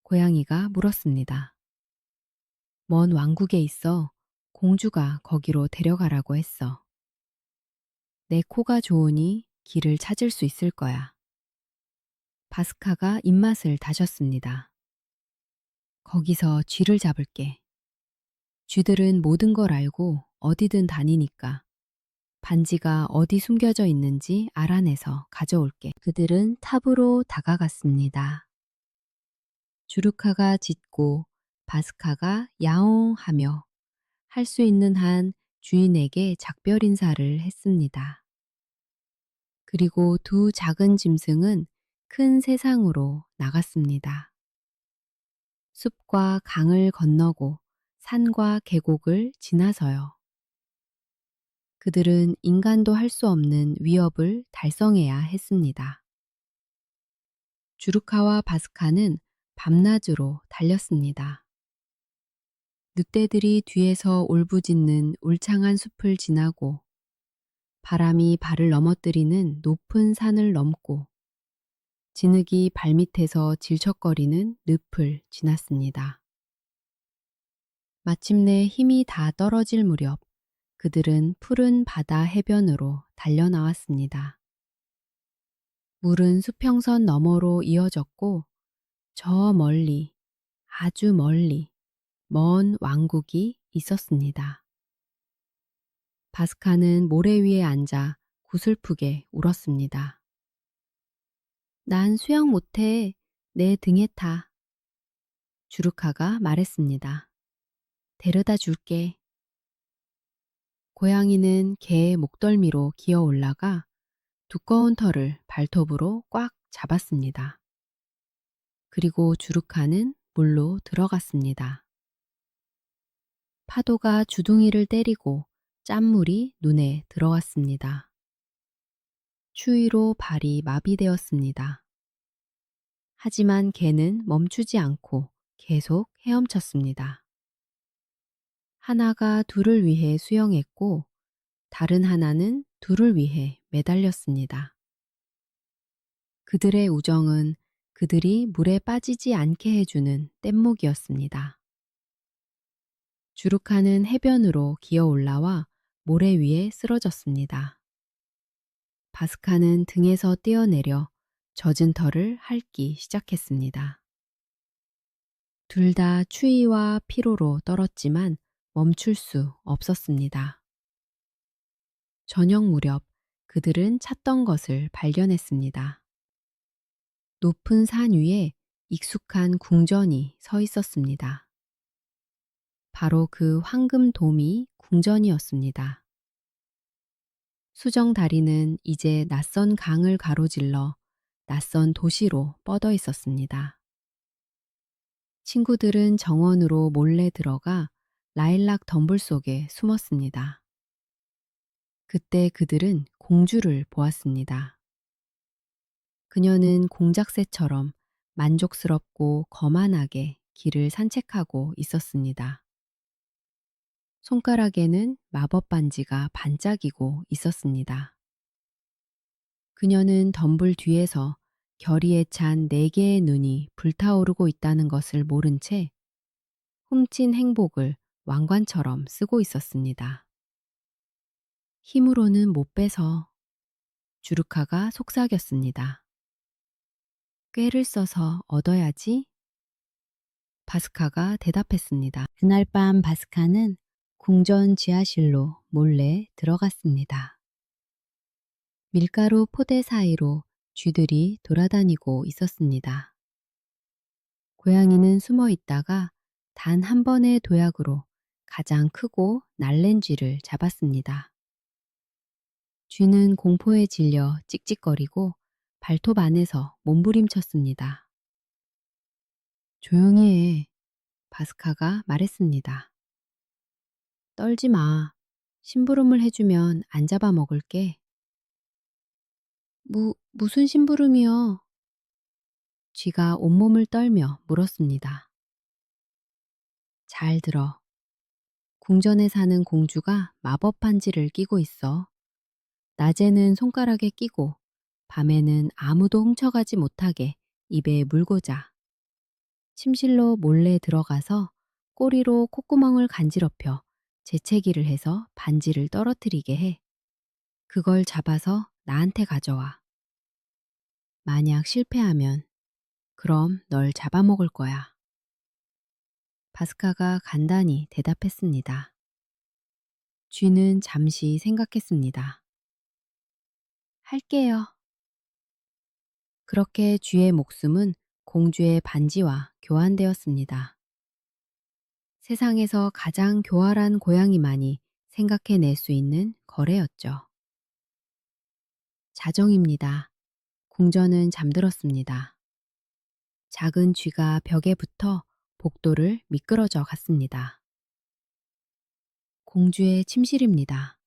[SPEAKER 1] 고양이가 물었습니다. 먼 왕국에 있어 공주가 거기로 데려가라고 했어. 내 코가 좋으니 길을 찾을 수 있을 거야. 바스카가 입맛을 다졌습니다. 거기서 쥐를 잡을게. 쥐들은 모든 걸 알고 어디든 다니니까 반지가 어디 숨겨져 있는지 알아내서 가져올게. 그들은 탑으로 다가갔습니다. 주르카가 짖고 바스카가 야옹하며 할 수 있는 한 주인에게 작별 인사를 했습니다. 그리고 두 작은 짐승은 큰 세상으로 나갔습니다. 숲과 강을 건너고 산과 계곡을 지나서요. 그들은 인간도 할 수 없는 위협을 달성해야 했습니다. 주르카와 바스카는 밤낮으로 달렸습니다. 늑대들이 뒤에서 울부짖는 울창한 숲을 지나고 바람이 발을 넘어뜨리는 높은 산을 넘고 진흙이 발밑에서 질척거리는 늪을 지났습니다. 마침내 힘이 다 떨어질 무렵 그들은 푸른 바다 해변으로 달려나왔습니다. 물은 수평선 너머로 이어졌고 저 멀리, 아주 멀리 먼 왕국이 있었습니다. 바스카는 모래 위에 앉아 구슬프게 울었습니다. 난 수영 못해. 내 등에 타. 주르카가 말했습니다. 데려다 줄게. 고양이는 개의 목덜미로 기어 올라가 두꺼운 털을 발톱으로 꽉 잡았습니다. 그리고 주르카는 물로 들어갔습니다. 파도가 주둥이를 때리고 짠물이 눈에 들어왔습니다. 추위로 발이 마비되었습니다. 하지만 개는 멈추지 않고 계속 헤엄쳤습니다. 하나가 둘을 위해 수영했고 다른 하나는 둘을 위해 매달렸습니다. 그들의 우정은 그들이 물에 빠지지 않게 해주는 뗏목이었습니다. 주룩하는 해변으로 기어 올라와 모래 위에 쓰러졌습니다. 바스카는 등에서 뛰어내려 젖은 털을 핥기 시작했습니다. 둘 다 추위와 피로로 떨었지만 멈출 수 없었습니다. 저녁 무렵 그들은 찾던 것을 발견했습니다. 높은 산 위에 익숙한 궁전이 서 있었습니다. 바로 그 황금 돔이 궁전이었습니다. 수정 다리는 이제 낯선 강을 가로질러 낯선 도시로 뻗어 있었습니다. 친구들은 정원으로 몰래 들어가 라일락 덤불 속에 숨었습니다. 그때 그들은 공주를 보았습니다. 그녀는 공작새처럼 만족스럽고 거만하게 길을 산책하고 있었습니다. 손가락에는 마법 반지가 반짝이고 있었습니다. 그녀는 덤불 뒤에서 결의에 찬 네 개의 눈이 불타오르고 있다는 것을 모른 채 훔친 행복을 왕관처럼 쓰고 있었습니다. 힘으로는 못 빼서 주루카가 속삭였습니다. 꾀를 써서 얻어야지. 바스카가 대답했습니다. 그날 밤 바스카는 궁전 지하실로 몰래 들어갔습니다. 밀가루 포대 사이로 쥐들이 돌아다니고 있었습니다. 고양이는 숨어 있다가 단 한 번의 도약으로 가장 크고 날랜 쥐를 잡았습니다. 쥐는 공포에 질려 찍찍거리고 발톱 안에서 몸부림쳤습니다. 조용히 해, 바스카가 말했습니다. 떨지 마. 심부름을 해주면 안 잡아먹을게. 무슨 심부름이요? 쥐가 온몸을 떨며 물었습니다. 잘 들어. 궁전에 사는 공주가 마법 반지를 끼고 있어. 낮에는 손가락에 끼고 밤에는 아무도 훔쳐가지 못하게 입에 물고 자. 침실로 몰래 들어가서 꼬리로 콧구멍을 간지럽혀 재채기를 해서 반지를 떨어뜨리게 해. 그걸 잡아서 나한테 가져와. 만약 실패하면 그럼 널 잡아먹을 거야. 바스카가 간단히 대답했습니다. 쥐는 잠시 생각했습니다. 할게요. 그렇게 쥐의 목숨은 공주의 반지와 교환되었습니다. 세상에서 가장 교활한 고양이만이 생각해낼 수 있는 거래였죠. 자정입니다. 궁전은 잠들었습니다. 작은 쥐가 벽에 붙어 복도를 미끄러져 갔습니다. 공주의 침실입니다.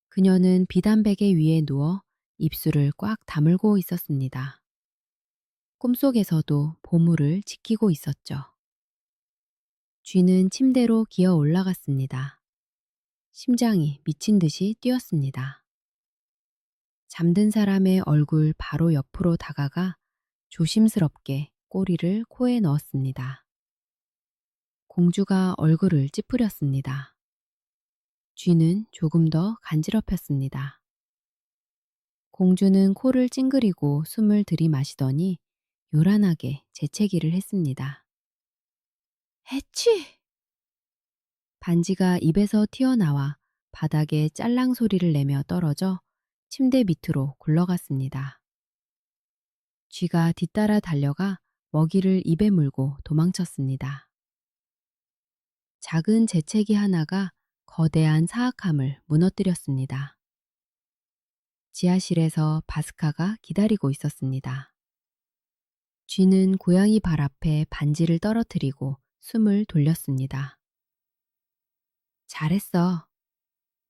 [SPEAKER 1] 그녀는 비단베개 위에 누워 입술을 꽉 다물고 있었습니다. 꿈속에서도 보물을 지키고 있었죠. 쥐는 침대로 기어 올라갔습니다. 심장이 미친 듯이 뛰었습니다. 잠든 사람의 얼굴 바로 옆으로 다가가 조심스럽게 꼬리를 코에 넣었습니다. 공주가 얼굴을 찌푸렸습니다. 쥐는 조금 더 간지럽혔습니다. 공주는 코를 찡그리고 숨을 들이마시더니 요란하게 재채기를 했습니다. 해치! 반지가 입에서 튀어나와 바닥에 짤랑 소리를 내며 떨어져 침대 밑으로 굴러갔습니다. 쥐가 뒤따라 달려가 먹이를 입에 물고 도망쳤습니다. 작은 재채기 하나가 거대한 사악함을 무너뜨렸습니다. 지하실에서 바스카가 기다리고 있었습니다. 쥐는 고양이 발 앞에 반지를 떨어뜨리고 숨을 돌렸습니다. 잘했어.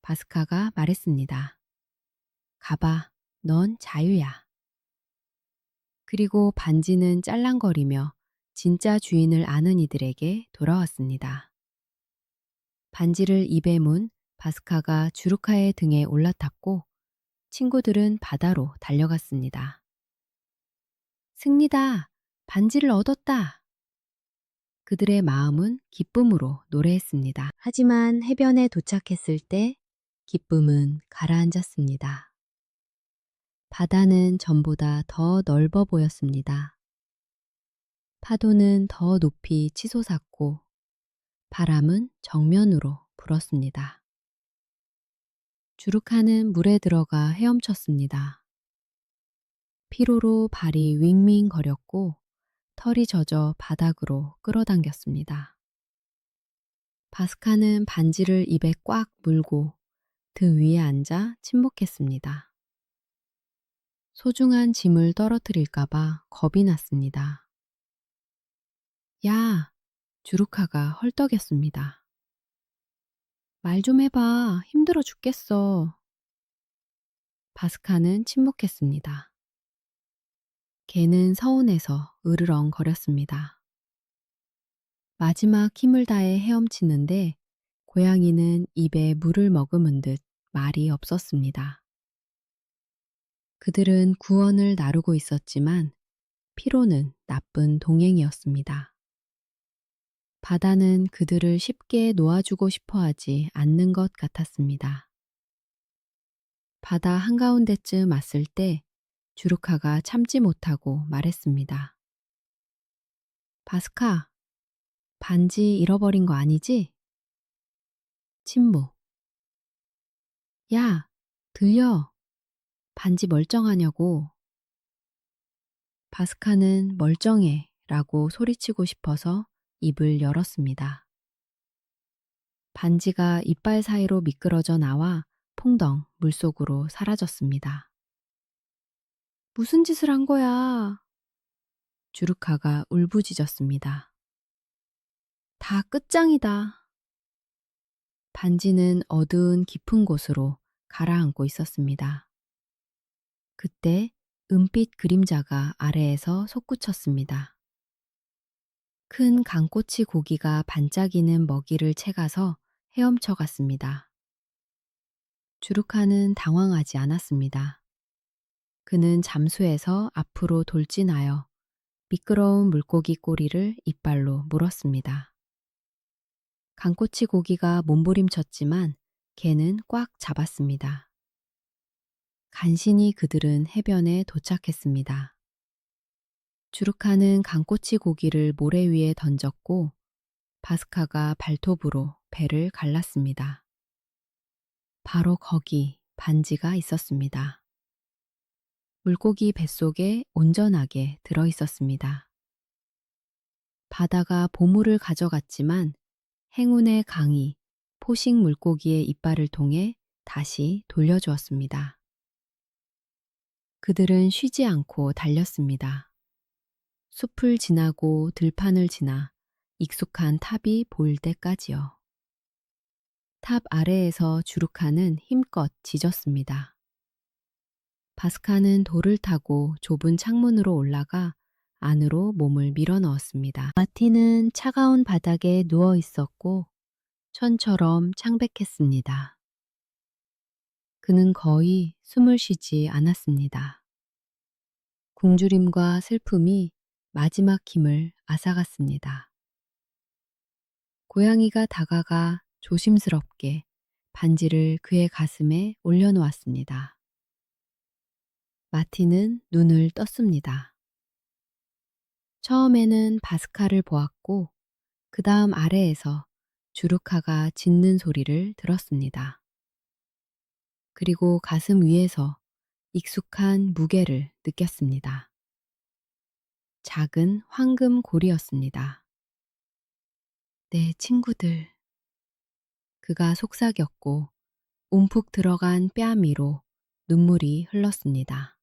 [SPEAKER 1] 바스카가 말했습니다. 가봐. 넌 자유야. 그리고 반지는 짤랑거리며 진짜 주인을 아는 이들에게 돌아왔습니다. 반지를 입에 문 바스카가 주루카의 등에 올라탔고 친구들은 바다로 달려갔습니다. 승리다! 반지를 얻었다! 그들의 마음은 기쁨으로 노래했습니다. 하지만 해변에 도착했을 때 기쁨은 가라앉았습니다. 바다는 전보다 더 넓어 보였습니다. 파도는 더 높이 치솟았고 바람은 정면으로 불었습니다. 주루카는 물에 들어가 헤엄쳤습니다. 피로로 발이 윙윙거렸고 털이 젖어 바닥으로 끌어당겼습니다. 바스카는 반지를 입에 꽉 물고 등 위에 앉아 침묵했습니다. 소중한 짐을 떨어뜨릴까봐 겁이 났습니다. 야! 주루카가 헐떡였습니다. 말 좀 해봐. 힘들어 죽겠어. 바스카는 침묵했습니다. 개는 서운해서 으르렁거렸습니다. 마지막 힘을 다해 헤엄치는데 고양이는 입에 물을 머금은 듯 말이 없었습니다. 그들은 구원을 나르고 있었지만 피로는 나쁜 동행이었습니다. 바다는 그들을 쉽게 놓아주고 싶어 하지 않는 것 같았습니다. 바다 한가운데쯤 왔을 때 주루카가 참지 못하고 말했습니다. 바스카, 반지 잃어버린 거 아니지? 침묵. 야, 들려. 반지 멀쩡하냐고. 바스카는 멀쩡해 라고 소리치고 싶어서 입을 열었습니다. 반지가 이빨 사이로 미끄러져 나와 퐁덩 물속으로 사라졌습니다. 무슨 짓을 한 거야? 주루카가 울부짖었습니다. 다 끝장이다. 반지는 어두운 깊은 곳으로 가라앉고 있었습니다. 그때 은빛 그림자가 아래에서 솟구쳤습니다. 큰 강꼬치 고기가 반짝이는 먹이를 채가서 헤엄쳐 갔습니다. 주루카는 당황하지 않았습니다. 그는 잠수해서 앞으로 돌진하여 미끄러운 물고기 꼬리를 이빨로 물었습니다. 강꼬치 고기가 몸부림쳤지만 개는 꽉 잡았습니다. 간신히 그들은 해변에 도착했습니다. 주루카는 강꼬치 고기를 모래 위에 던졌고 바스카가 발톱으로 배를 갈랐습니다. 바로 거기 반지가 있었습니다. 물고기 뱃속에 온전하게 들어 있었습니다. 바다가 보물을 가져갔지만 행운의 강이 포식 물고기의 이빨을 통해 다시 돌려주었습니다. 그들은 쉬지 않고 달렸습니다. 숲을 지나고 들판을 지나 익숙한 탑이 보일 때까지요. 탑 아래에서 주루카는 힘껏 짖었습니다. 바스카는 돌을 타고 좁은 창문으로 올라가 안으로 몸을 밀어 넣었습니다. 마티는 차가운 바닥에 누워 있었고 천처럼 창백했습니다. 그는 거의 숨을 쉬지 않았습니다. 굶주림과 슬픔이 마지막 힘을 앗아갔습니다. 고양이가 다가가 조심스럽게 반지를 그의 가슴에 올려놓았습니다. 마티는 눈을 떴습니다. 처음에는 바스카를 보았고 그 다음 아래에서 주루카가 짖는 소리를 들었습니다. 그리고 가슴 위에서 익숙한 무게를 느꼈습니다. 작은 황금 고리였습니다. 내 친구들. 그가 속삭였고 움푹 들어간 뺨 위로 눈물이 흘렀습니다.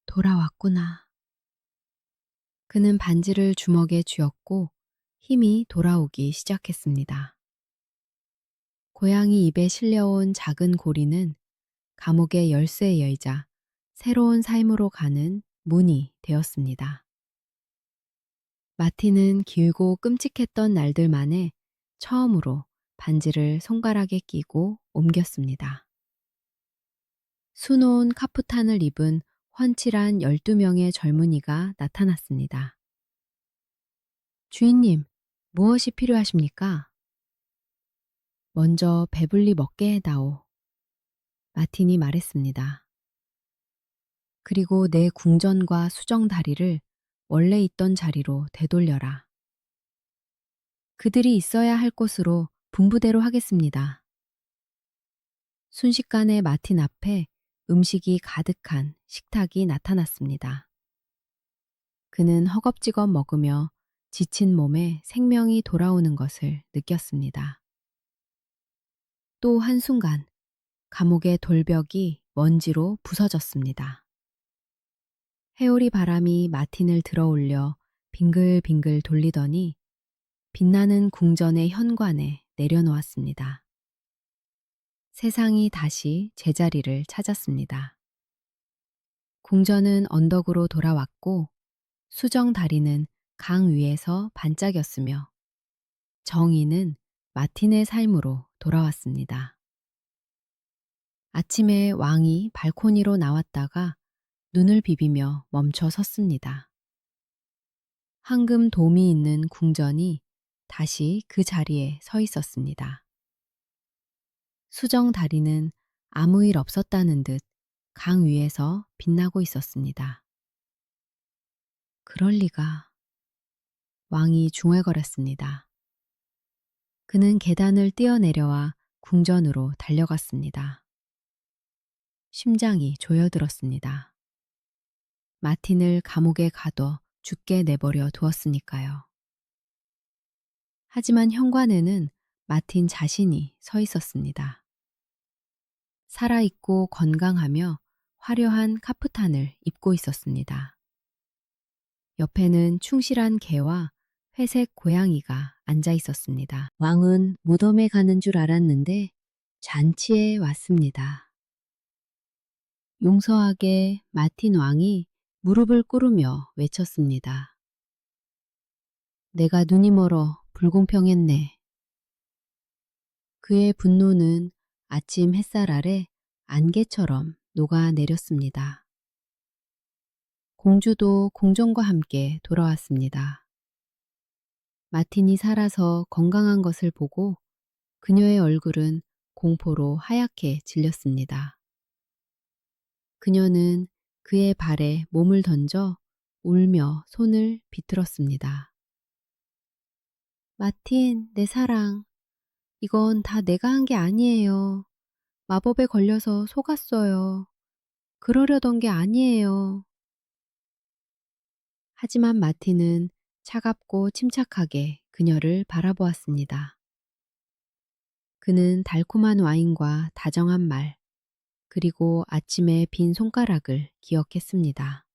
[SPEAKER 1] 돌아왔구나. 그는 반지를 주먹에 쥐었고 힘이 돌아오기 시작했습니다. 고양이 입에 실려온 작은 고리는 감옥의 열쇠여이자 새로운 삶으로 가는 문이 되었습니다. 마틴은 길고 끔찍했던 날들 만에 처음으로 반지를 손가락에 끼고 옮겼습니다. 수놓은 카프탄을 입은 훤칠한 12명의 젊은이가 나타났습니다. 주인님, 무엇이 필요하십니까? 먼저 배불리 먹게 해다오. 마틴이 말했습니다. 그리고 내 궁전과 수정 다리를 원래 있던 자리로 되돌려라. 그들이 있어야 할 곳으로 분부대로 하겠습니다. 순식간에 마틴 앞에 음식이 가득한 식탁이 나타났습니다. 그는 허겁지겁 먹으며 지친 몸에 생명이 돌아오는 것을 느꼈습니다. 또 한순간 감옥의 돌벽이 먼지로 부서졌습니다. 해오리 바람이 마틴을 들어올려 빙글빙글 돌리더니 빛나는 궁전의 현관에 내려놓았습니다. 세상이 다시 제자리를 찾았습니다. 궁전은 언덕으로 돌아왔고 수정 다리는 강 위에서 반짝였으며 정의는 마틴의 삶으로 돌아왔습니다. 아침에 왕이 발코니로 나왔다가 눈을 비비며 멈춰 섰습니다. 황금 돔이 있는 궁전이 다시 그 자리에 서 있었습니다. 수정 다리는 아무 일 없었다는 듯 강 위에서 빛나고 있었습니다. 그럴 리가. 왕이 중얼거렸습니다. 그는 계단을 뛰어내려와 궁전으로 달려갔습니다. 심장이 조여들었습니다. 마틴을 감옥에 가둬 죽게 내버려 두었으니까요. 하지만 현관에는 마틴 자신이 서 있었습니다. 살아있고 건강하며 화려한 카프탄을 입고 있었습니다. 옆에는 충실한 개와 회색 고양이가 앉아 있었습니다. 왕은 무덤에 가는 줄 알았는데 잔치에 왔습니다. 용서하게 마틴 왕이 무릎을 꿇으며 외쳤습니다. 내가 눈이 멀어 불공평했네. 그의 분노는 아침 햇살 아래 안개처럼 녹아내렸습니다. 공주도 궁전과 함께 돌아왔습니다. 마틴이 살아서 건강한 것을 보고 그녀의 얼굴은 공포로 하얗게 질렸습니다. 그녀는 그의 발에 몸을 던져 울며 손을 비틀었습니다. 마틴, 내 사랑. 이건 다 내가 한 게 아니에요. 마법에 걸려서 속았어요. 그러려던 게 아니에요. 하지만 마틴은 차갑고 침착하게 그녀를 바라보았습니다. 그는 달콤한 와인과 다정한 말, 그리고 아침의 빈 손가락을 기억했습니다.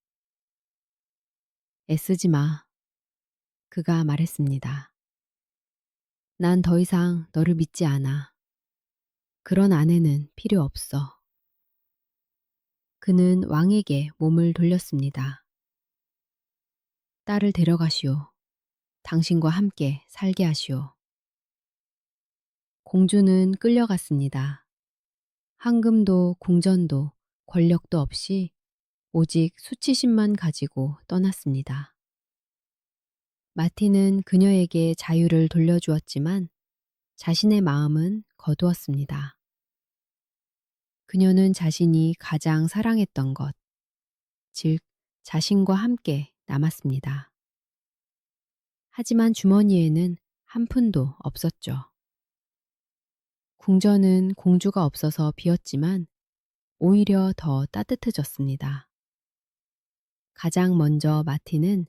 [SPEAKER 1] 애쓰지 마. 그가 말했습니다. 난 더 이상 너를 믿지 않아. 그런 아내는 필요 없어. 그는 왕에게 몸을 돌렸습니다. 딸을 데려가시오. 당신과 함께 살게 하시오. 공주는 끌려갔습니다. 황금도 궁전도 권력도 없이 오직 수치심만 가지고 떠났습니다. 마틴은 그녀에게 자유를 돌려주었지만 자신의 마음은 거두었습니다. 그녀는 자신이 가장 사랑했던 것, 즉 자신과 함께 남았습니다. 하지만 주머니에는 한 푼도 없었죠. 궁전은 공주가 없어서 비었지만 오히려 더 따뜻해졌습니다. 가장 먼저 마틴은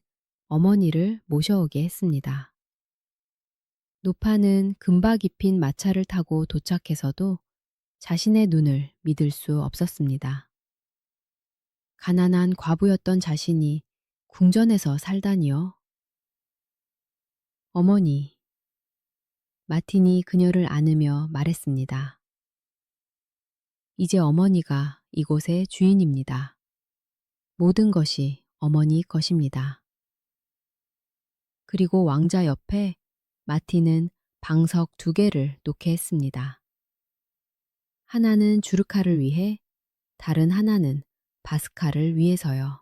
[SPEAKER 1] 어머니를 모셔오게 했습니다. 노파는 금박 입힌 마차를 타고 도착해서도 자신의 눈을 믿을 수 없었습니다. 가난한 과부였던 자신이 궁전에서 살다니요. 어머니, 마틴이 그녀를 안으며 말했습니다. 이제 어머니가 이곳의 주인입니다. 모든 것이 어머니 것입니다. 그리고 왕자 옆에 마티는 방석 2개를 놓게 했습니다. 하나는 주르카를 위해, 다른 하나는 바스카를 위해서요.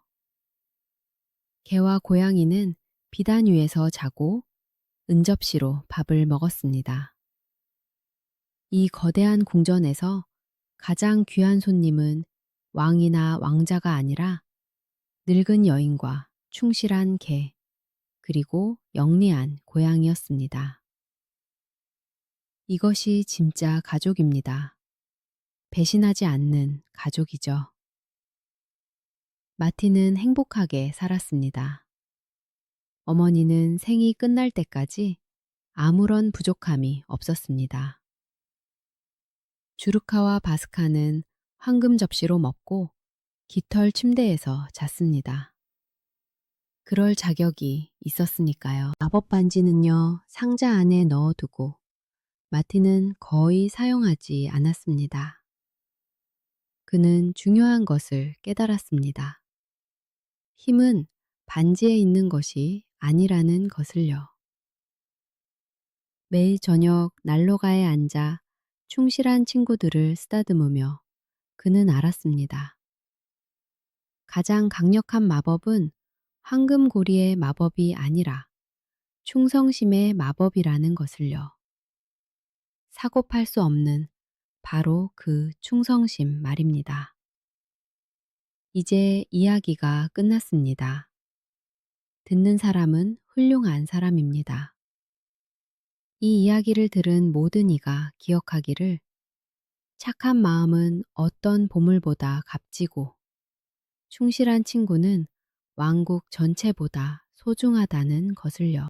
[SPEAKER 1] 개와 고양이는 비단 위에서 자고 은접시로 밥을 먹었습니다. 이 거대한 궁전에서 가장 귀한 손님은 왕이나 왕자가 아니라 늙은 여인과 충실한 개, 그리고 영리한 고양이였습니다. 이것이 진짜 가족입니다. 배신하지 않는 가족이죠. 마티는 행복하게 살았습니다. 어머니는 생이 끝날 때까지 아무런 부족함이 없었습니다. 주르카와 바스카는 황금 접시로 먹고 깃털 침대에서 잤습니다. 그럴 자격이 있었으니까요. 마법 반지는요, 상자 안에 넣어두고 마티는 거의 사용하지 않았습니다. 그는 중요한 것을 깨달았습니다. 힘은 반지에 있는 것이 아니라는 것을요. 매일 저녁 난로가에 앉아 충실한 친구들을 쓰다듬으며 그는 알았습니다. 가장 강력한 마법은 황금고리의 마법이 아니라 충성심의 마법이라는 것을요. 사고 팔 수 없는 바로 그 충성심 말입니다. 이제 이야기가 끝났습니다. 듣는 사람은 훌륭한 사람입니다. 이 이야기를 들은 모든 이가 기억하기를 착한 마음은 어떤 보물보다 값지고 충실한 친구는 왕국 전체보다 소중하다는 것을요.